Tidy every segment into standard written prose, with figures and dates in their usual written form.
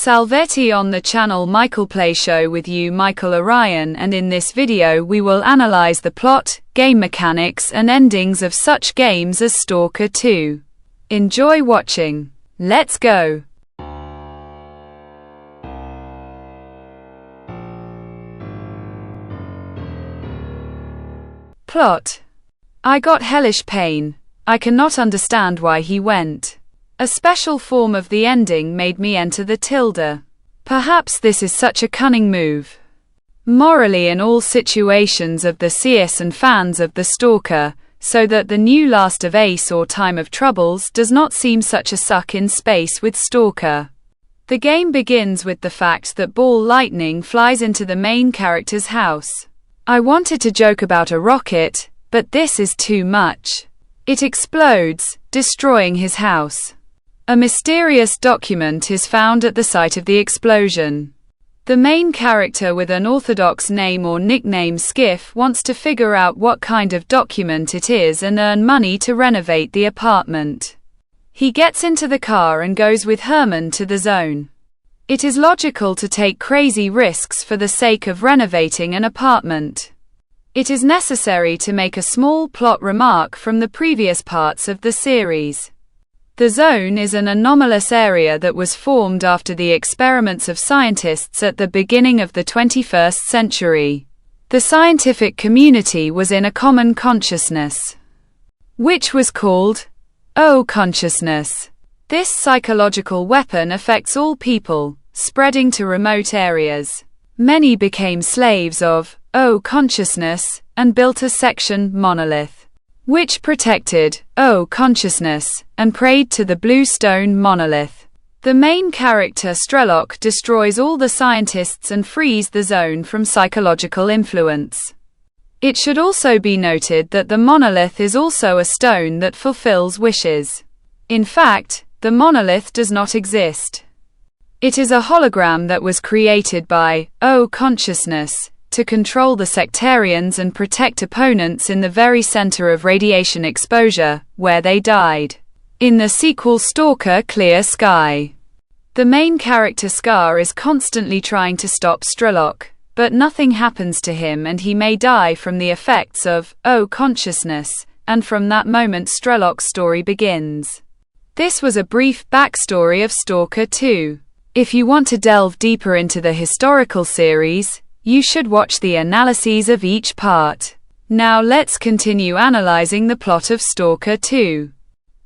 Salvete on the channel MikePlayShow with you, MikeOrion, and in this video we will analyze the plot, game mechanics and endings of such games as Stalker 2. Enjoy watching. Let's go! Plot. I got hellish pain. I cannot understand why he went. A special form of the ending made me enter the tilde. Perhaps this is such a cunning move. Morally in all situations of the CS and fans of the Stalker, so that the new Last of Ace or Time of Troubles does not seem such a suck in space with Stalker. The game begins with the fact that ball lightning flies into the main character's house. I wanted to joke about a rocket, but this is too much. It explodes, destroying his house. A mysterious document is found at the site of the explosion. The main character, with an orthodox name or nickname Skiff, wants to figure out what kind of document it is and earn money to renovate the apartment. He gets into the car and goes with Herman to the zone. It is logical to take crazy risks for the sake of renovating an apartment. It is necessary to make a small plot remark from the previous parts of the series. The zone is an anomalous area that was formed after the experiments of scientists at the beginning of the 21st century. The scientific community was in a common consciousness, which was called consciousness. This psychological weapon affects all people, spreading to remote areas. Many became slaves of consciousness and built a section monolith, which protected consciousness, and prayed to the blue stone monolith. The main character S.T.A.L.K.E.R destroys all the scientists and frees the zone from psychological influence. It should also be noted that the monolith is also a stone that fulfills wishes. In fact, the monolith does not exist. It is a hologram that was created by consciousness to control the sectarians and protect opponents in the very center of radiation exposure, where they died. In the sequel Stalker Clear Sky, the main character S.T.A.L.K.E.R is constantly trying to stop S.T.A.L.K.E.R, but nothing happens to him and he may die from the effects of consciousness, and from that moment S.T.A.L.K.E.'R story begins. This was a brief backstory of Stalker 2. If you want to delve deeper into the historical series, you should watch the analyses of each part. Now let's continue analyzing the plot of Stalker 2.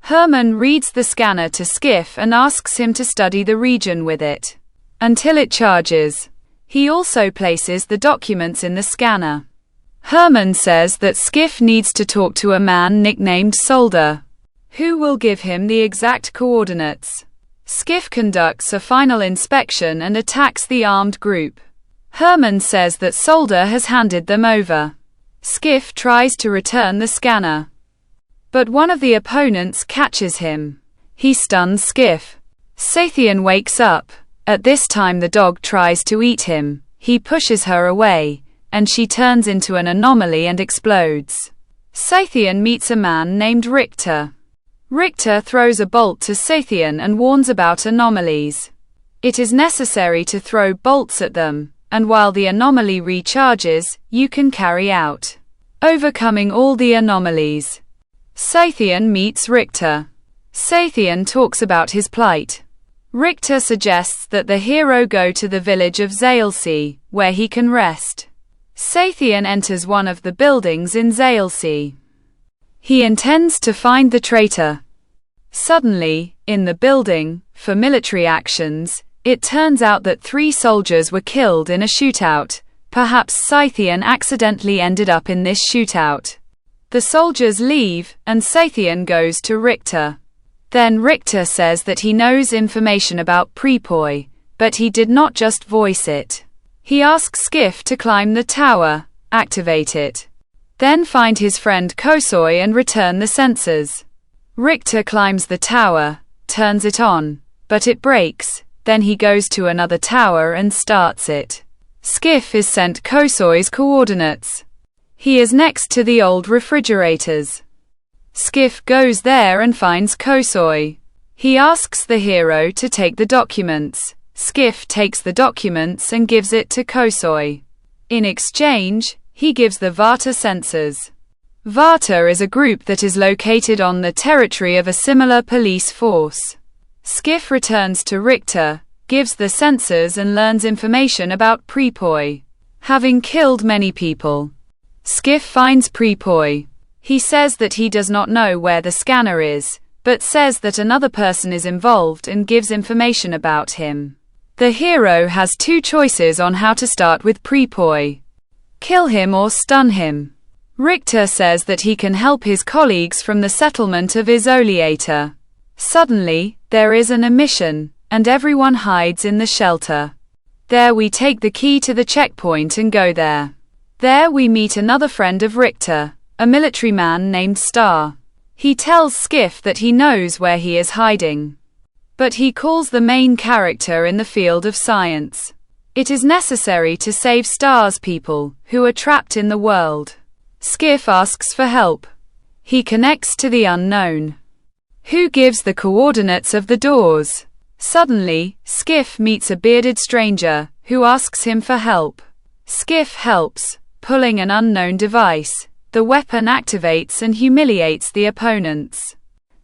Herman reads the scanner to Skiff and asks him to study the region with it until it charges. He also places the documents in the scanner. Herman says that Skiff needs to talk to a man nicknamed Solder, who will give him the exact coordinates. Skiff conducts a final inspection and attacks the armed group. Herman says that Solder has handed them over. Skiff tries to return the scanner, but one of the opponents catches him. He stuns Skiff. S.T.A.L.K.E.R wakes up. At this time the dog tries to eat him. He pushes her away, and she turns into an anomaly and explodes. S.T.A.L.K.E.R meets a man named Richter. Richter throws a bolt to S.T.A.L.K.E.R and warns about anomalies. It is necessary to throw bolts at them, and while the anomaly recharges, you can carry out overcoming all the anomalies. S.T.A.L.K.E.R meets Richter. S.T.A.L.K.E.R talks about his plight. Richter suggests that the hero go to the village of S.T.A.L.K.E.R, where he can rest. S.T.A.L.K.E.R enters one of the buildings in S.T.A.L.K.E.R. He intends to find the traitor. Suddenly, in the building, for military actions, it turns out that 3 soldiers were killed in a shootout. Perhaps S.T.A.L.K.E.R accidentally ended up in this shootout. The soldiers leave, and S.T.A.L.K.E.R goes to Richter. Then Richter says that he knows information about Prepoi, but he did not just voice it. He asks Skiff to climb the tower, activate it, then find his friend Kosoi and return the sensors. Richter climbs the tower, turns it on, but it breaks. Then he goes to another tower and starts it. Skiff is sent Kosoi's coordinates. He is next to the old refrigerators. Skiff goes there and finds Kosoi. He asks the hero to take the documents. Skiff takes the documents and gives it to Kosoi. In exchange, he gives the Vata sensors. Vata is a group that is located on the territory of a similar police force. Skiff returns to Richter, gives the sensors and learns information about Pripoi having killed many people. Skiff finds Pripoi. He says that he does not know where the scanner is, but says that another person is involved and gives information about him. The hero has two choices on how to start with Pripoi: kill him or stun him. Richter says that he can help his colleagues from the settlement of Isoliator. Suddenly, there is an emission, and everyone hides in the shelter. There we take the key to the checkpoint and go there. There we meet another friend of Richter, a military man named Star. He tells Skiff that he knows where he is hiding. But he calls the main character in the field of science. It is necessary to save Star's people, who are trapped in the world. Skiff asks for help. He connects to the unknown, who gives the coordinates of the doors. Suddenly, Skiff meets a bearded stranger, who asks him for help. Skiff helps, pulling an unknown device. The weapon activates and humiliates the opponents.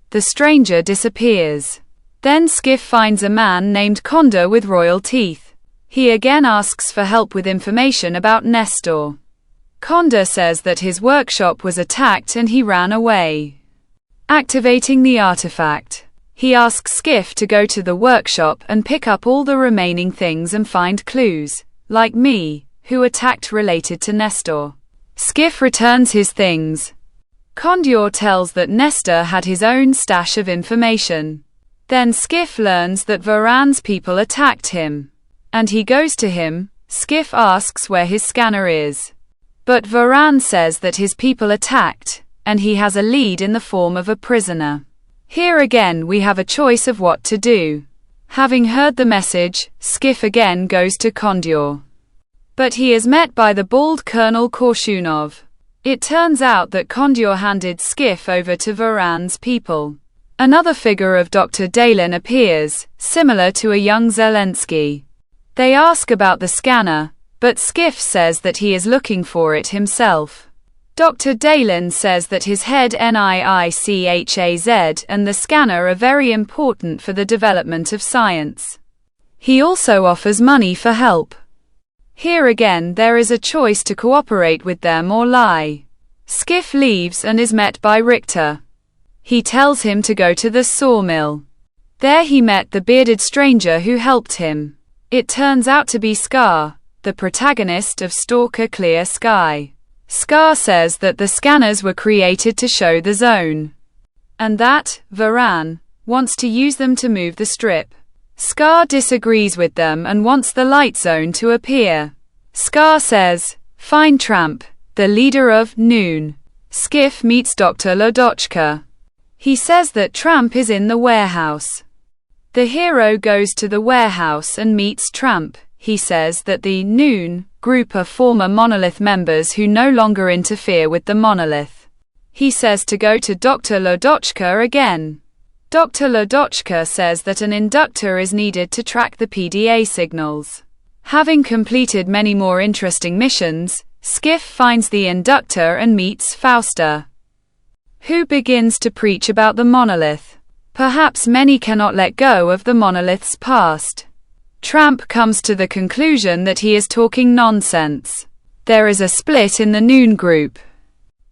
The stranger disappears. Then Skiff finds a man named Condor with royal teeth. He again asks for help with information about Nestor. Condor says that his workshop was attacked and he ran away, activating the artifact. He asks Skiff to go to the workshop and pick up all the remaining things and find clues, like me, who attacked related to Nestor. Skiff returns his things. Condor tells that Nestor had his own stash of information. Then Skiff learns that Varan's people attacked him, and he goes to him. Skiff asks where his scanner is, but Varan says that his people attacked, and he has a lead in the form of a prisoner. Here again we have a choice of what to do. Having heard the message, Skiff again goes to Condor. But he is met by the bald Colonel Korshunov. It turns out that Condor handed Skiff over to Varan's people. Another figure of Dr. Dalen appears, similar to a young Zelensky. They ask about the scanner, but Skiff says that he is looking for it himself. Dr. Dalen says that his head NIICHAZ and the scanner are very important for the development of science. He also offers money for help. Here again there is a choice to cooperate with them or lie. Skiff leaves and is met by Richter. He tells him to go to the sawmill. There he met the bearded stranger who helped him. It turns out to be Scar, the protagonist of Stalker Clear Sky. Scar says that the scanners were created to show the zone, and that Varan wants to use them to move the strip. Scar disagrees with them and wants the light zone to appear. Scar says, "Find Tramp, the leader of Noon." Skiff meets Dr. Lodochka. He says that Tramp is in the warehouse. The hero goes to the warehouse and meets Tramp. He says that the Noon group are former Monolith members who no longer interfere with the Monolith. He says to go to Dr. Lodochka again. Dr. Lodochka says that an inductor is needed to track the PDA signals. Having completed many more interesting missions, Skiff finds the inductor and meets Fausta, who begins to preach about the Monolith. Perhaps many cannot let go of the Monolith's past. Tramp comes to the conclusion that he is talking nonsense. There is a split in the Noon group,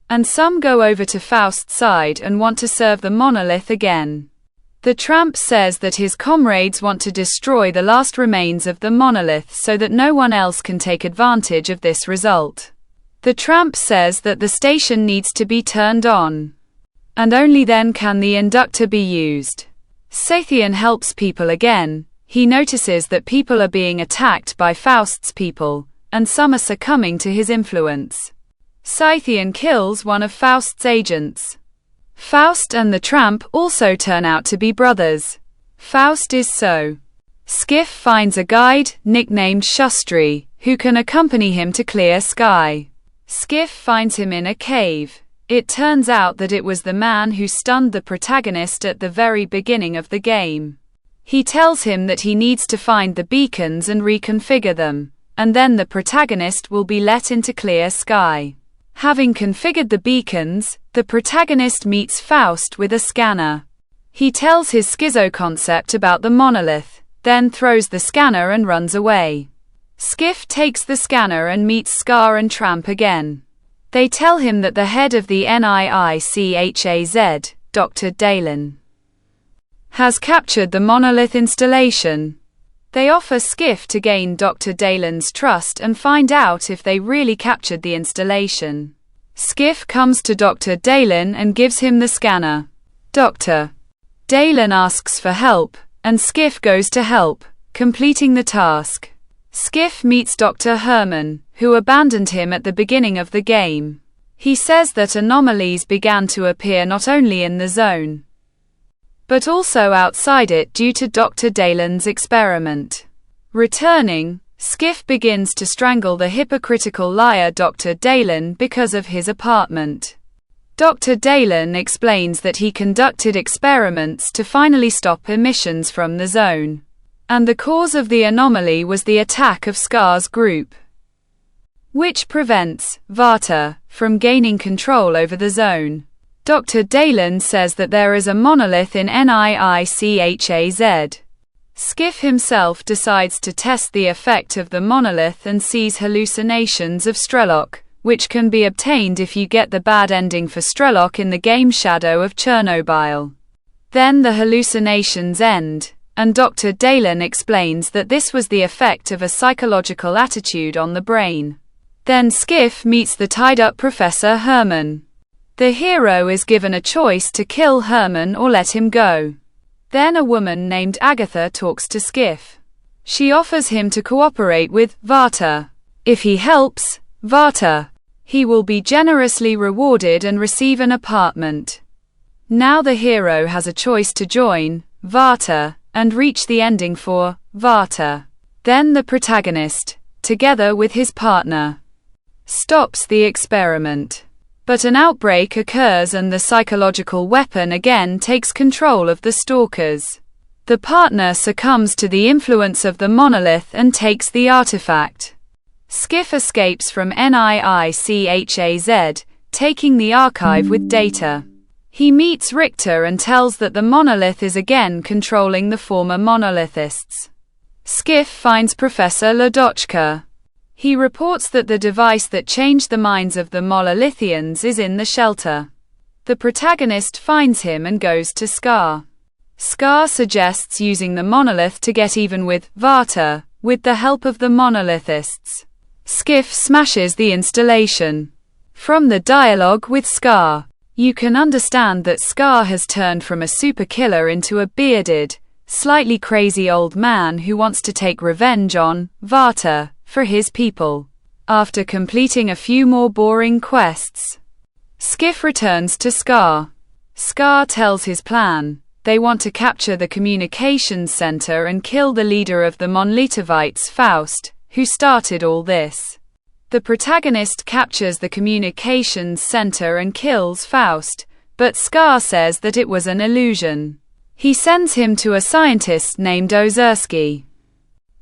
and some go over to Faust's side and want to serve the Monolith again. The Tramp says that his comrades want to destroy the last remains of the Monolith so that no one else can take advantage of this result. The Tramp says that the station needs to be turned on, and only then can the inductor be used. Sathian helps people again. He notices that people are being attacked by Faust's people, and some are succumbing to his influence. Scythian kills one of Faust's agents. Faust and the Tramp also turn out to be brothers. Faust is so. Skiff finds a guide, nicknamed Shustri, who can accompany him to Clear Sky. Skiff finds him in a cave. It turns out that it was the man who stunned the protagonist at the very beginning of the game. He tells him that he needs to find the beacons and reconfigure them, and then the protagonist will be let into clear sky. Having configured the beacons, the protagonist meets Faust with a scanner. He tells his schizo concept about the monolith, then throws the scanner and runs away. Skiff takes the scanner and meets Scar and Tramp again. They tell him that the head of the NIICHAZ, Dr. Dalen, has captured the monolith installation. They offer Skiff to gain Dr. Dalen's trust and find out if they really captured the installation. Skiff comes to Dr. Dalen and gives him the scanner. Dr. Dalen asks for help, and Skiff goes to help, completing the task. Skiff meets Dr. Herman, who abandoned him at the beginning of the game. He says that anomalies began to appear not only in the zone, but also outside it due to Dr. Dalen's experiment. Returning, Skiff begins to strangle the hypocritical liar Dr. Dalen because of his apartment. Dr. Dalen explains that he conducted experiments to finally stop emissions from the zone, and the cause of the anomaly was the attack of Scar's group, which prevents Vata from gaining control over the zone. Dr. Dalen says that there is a monolith in NIICHAZ. Skiff himself decides to test the effect of the monolith and sees hallucinations of S.T.A.L.K.E.R, which can be obtained if you get the bad ending for S.T.A.L.K.E.R in the game Shadow of Chornobyl. Then the hallucinations end, and Dr. Dalen explains that this was the effect of a psychological attitude on the brain. Then Skiff meets the tied-up Professor Herman. The hero is given a choice to kill Herman or let him go. Then a woman named Agatha talks to Skiff. She offers him to cooperate with Vata. If he helps Vata, he will be generously rewarded and receive an apartment. Now the hero has a choice to join Vata and reach the ending for Vata. Then the protagonist, together with his partner, stops the experiment. But an outbreak occurs and the psychological weapon again takes control of the stalkers. The partner succumbs to the influence of the monolith and takes the artifact. Skiff escapes from NIICHAZ, taking the archive with data. He meets Richter and tells that the monolith is again controlling the former monolithists. Skiff finds Professor Ladochka. He reports that the device that changed the minds of the monolithians is in the shelter. The protagonist finds him and goes to Scar. Scar suggests using the monolith to get even with Vata, with the help of the monolithists. Skiff smashes the installation. From the dialogue with Scar, you can understand that Scar has turned from a super killer into a bearded, slightly crazy old man who wants to take revenge on Vata for his people. After completing a few more boring quests, Skiff returns to Scar. Scar tells his plan. They want to capture the communications center and kill the leader of the Monlitovites, Faust, who started all this. The protagonist captures the communications center and kills Faust, but Scar says that it was an illusion. He sends him to a scientist named Ozersky,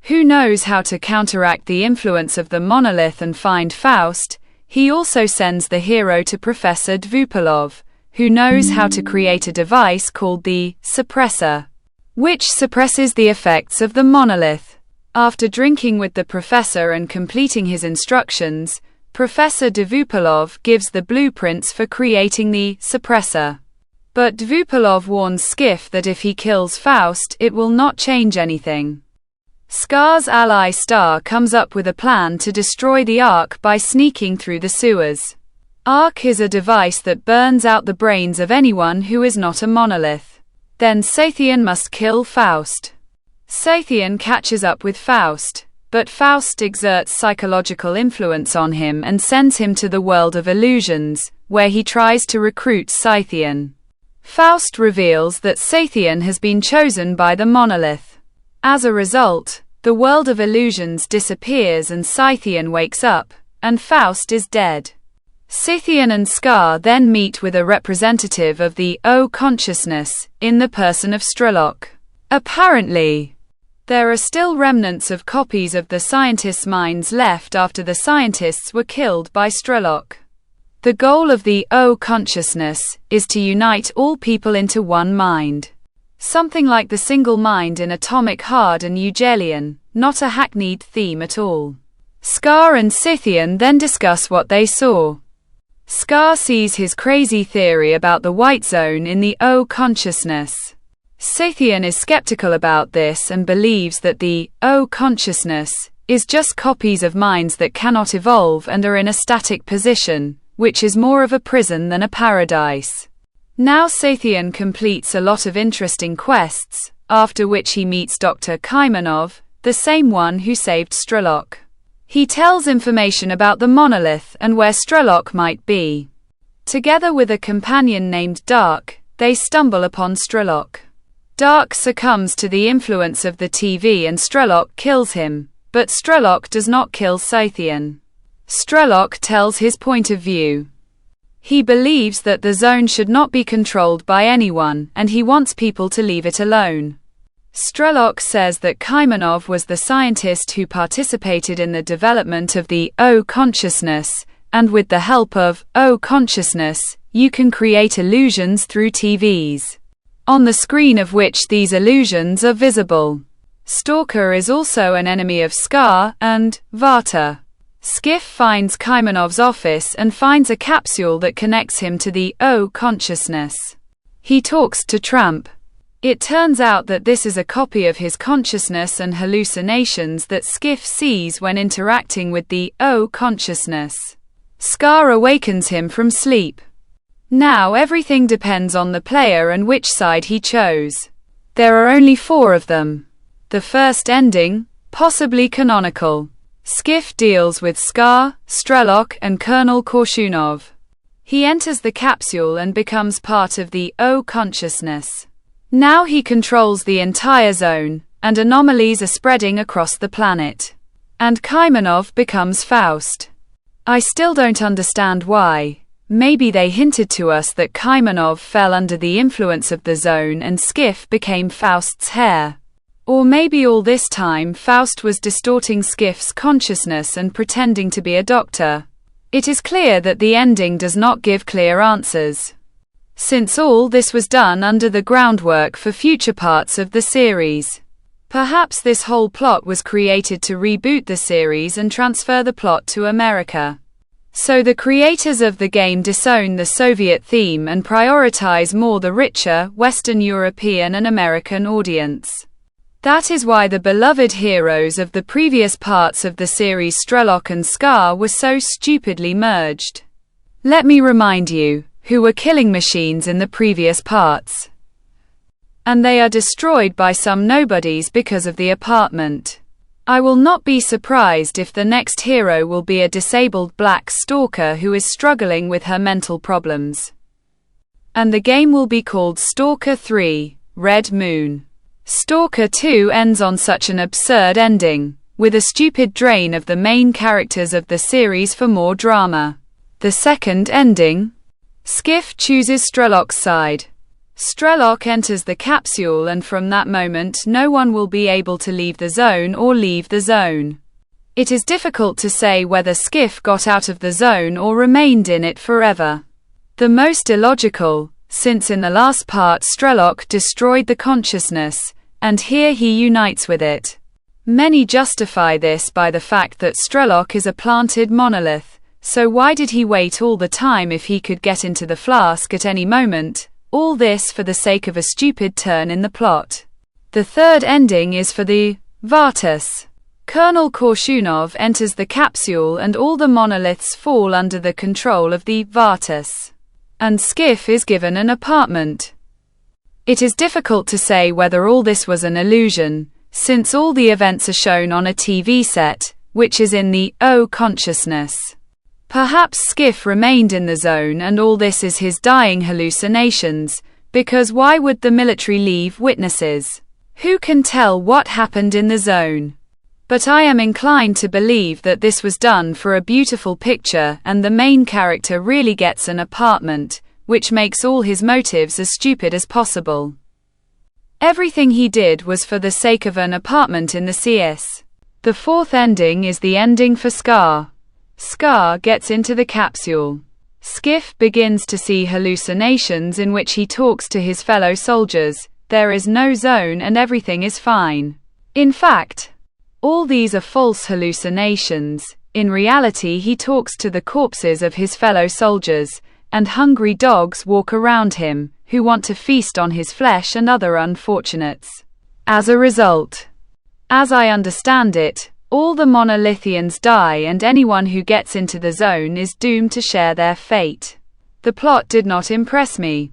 who knows how to counteract the influence of the monolith and find Faust. He also sends the hero to Professor Dvupilov, who knows how to create a device called the suppressor, which suppresses the effects of the monolith. After drinking with the professor and completing his instructions, Professor Dvupilov gives the blueprints for creating the suppressor. But Dvupilov warns Skiff that if he kills Faust, it will not change anything. Scar's ally S.T.A.L.K.E.R comes up with a plan to destroy the Ark by sneaking through the sewers. Ark is a device that burns out the brains of anyone who is not a monolith. Then S.T.A.L.K.E.R must kill Faust. S.T.A.L.K.E.R catches up with Faust, but Faust exerts psychological influence on him and sends him to the world of illusions, where he tries to recruit S.T.A.L.K.E.R. Faust reveals that S.T.A.L.K.E.R has been chosen by the monolith. As a result, the world of illusions disappears and S.T.A.L.K.E.R wakes up, and Faust is dead. S.T.A.L.K.E.R and Scar then meet with a representative of the O consciousness, in the person of S.T.A.L.K.E.R. Apparently, there are still remnants of copies of the scientists' minds left after the scientists were killed by S.T.A.L.K.E.R. The goal of the O consciousness is to unite all people into one mind. Something like the single mind in Atomic Heart and Evangelion, not a hackneyed theme at all. S.T.A.L.K.E.R and Scythian then discuss what they saw. S.T.A.L.K.E.R sees his crazy theory about the white zone in the O consciousness. Scythian is skeptical about this and believes that the O consciousness is just copies of minds that cannot evolve and are in a static position, which is more of a prison than a paradise. Now Scythian completes a lot of interesting quests, after which he meets Dr. Kaimanov, the same one who saved S.T.A.L.K.E.R. He tells information about the monolith and where S.T.A.L.K.E.R might be. Together with a companion named Dark, they stumble upon S.T.A.L.K.E.R. Dark succumbs to the influence of the TV and S.T.A.L.K.E.R kills him, but S.T.A.L.K.E.R does not kill Scythian. S.T.A.L.K.E.R tells his point of view. He believes that the zone should not be controlled by anyone, and he wants people to leave it alone. S.T.A.L.K.E.R says that Kaimanov was the scientist who participated in the development of the O consciousness, and with the help of O consciousness, you can create illusions through TVs, on the screen of which these illusions are visible. Stalker is also an enemy of S.T.A.L.K.E.R and Vata. Skiff finds Kaimanov's office and finds a capsule that connects him to the O consciousness. He talks to Tramp. It turns out that this is a copy of his consciousness and hallucinations that Skiff sees when interacting with the O consciousness. S.T.A.L.K.E.R awakens him from sleep. Now everything depends on the player and which side he chose. There are only 4 of them. The first ending, possibly canonical. Skiff deals with S.T.A.L.K.E.R, S.T.A.L.K.E.R and Colonel Korshunov. He enters the capsule and becomes part of the O consciousness. Now he controls the entire zone, and anomalies are spreading across the planet. And Kaimanov becomes Faust. I still don't understand why. Maybe they hinted to us that Kaimanov fell under the influence of the zone and Skiff became Faust's heir. Or maybe all this time Faust was distorting Skiff's consciousness and pretending to be a doctor. It is clear that the ending does not give clear answers, since all this was done under the groundwork for future parts of the series. Perhaps this whole plot was created to reboot the series and transfer the plot to America. So the creators of the game disown the Soviet theme and prioritize more the richer, Western European and American audience. That is why the beloved heroes of the previous parts of the series S.T.A.L.K.E.R and S.T.A.L.K.E.R were so stupidly merged. Let me remind you, who were killing machines in the previous parts. And they are destroyed by some nobodies because of the apartment. I will not be surprised if the next hero will be a disabled black stalker who is struggling with her mental problems. And the game will be called Stalker 3, Red Moon. Stalker 2 ends on such an absurd ending, with a stupid drain of the main characters of the series for more drama. The second ending? Skiff chooses S.T.A.L.K.E.'s side. S.T.A.L.K.E.R enters the capsule and from that moment no one will be able to leave the zone or leave the zone. It is difficult to say whether Skiff got out of the zone or remained in it forever. The most illogical, since in the last part S.T.A.L.K.E.R destroyed the consciousness, and here he unites with it. Many justify this by the fact that S.T.A.L.K.E.R is a planted monolith, so why did he wait all the time if he could get into the flask at any moment? All this for the sake of a stupid turn in the plot. The third ending is for the Vatas. Colonel Korshunov enters the capsule and all the monoliths fall under the control of the Vatas. And Skiff is given an apartment. It is difficult to say whether all this was an illusion, since all the events are shown on a TV set, which is in the O consciousness. Perhaps Skiff remained in the zone and all this is his dying hallucinations, because why would the military leave witnesses? Who can tell what happened in the zone? But I am inclined to believe that this was done for a beautiful picture and the main character really gets an apartment, which makes all his motives as stupid as possible. Everything he did was for the sake of an apartment in the CS. The fourth ending is the ending for S.T.A.L.K.E.R. S.T.A.L.K.E.R gets into the capsule. Skiff begins to see hallucinations in which he talks to his fellow soldiers. There is no zone and everything is fine. In fact, all these are false hallucinations. In reality, he talks to the corpses of his fellow soldiers, and hungry dogs walk around him, who want to feast on his flesh and other unfortunates. As a result, as I understand it, all the monolithians die and anyone who gets into the zone is doomed to share their fate. The plot did not impress me.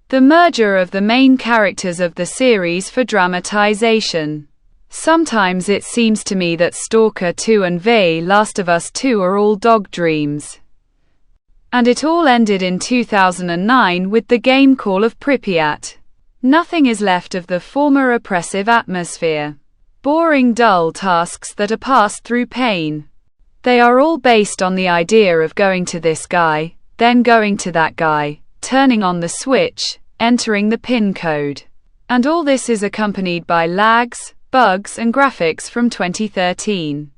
The merger of the main characters of the series for dramatization. Sometimes it seems to me that Stalker 2 and The Last of Us 2 are all dog dreams. And it all ended in 2009 with the game Call of Pripyat. Nothing is left of the former oppressive atmosphere. Boring, dull tasks that are passed through pain. They are all based on the idea of going to this guy, then going to that guy, turning on the switch, entering the PIN code. And all this is accompanied by lags, bugs and graphics from 2013.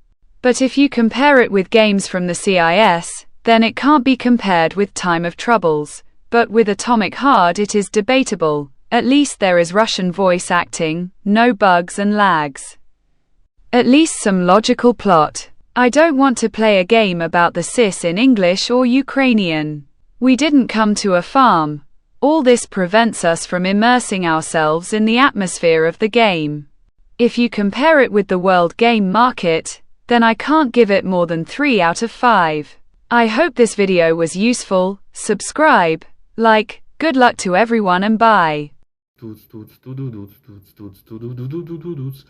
But if you compare it with games from the CIS, then it can't be compared with Time of Troubles. But with Atomic Heart it is debatable. At least there is Russian voice acting, no bugs and lags. At least some logical plot. I don't want to play a game about the CIS in English or Ukrainian. We didn't come to a farm. All this prevents us from immersing ourselves in the atmosphere of the game. If you compare it with the world game market, then I can't give it more than 3 out of 5. I hope this video was useful. Subscribe, like, good luck to everyone and bye.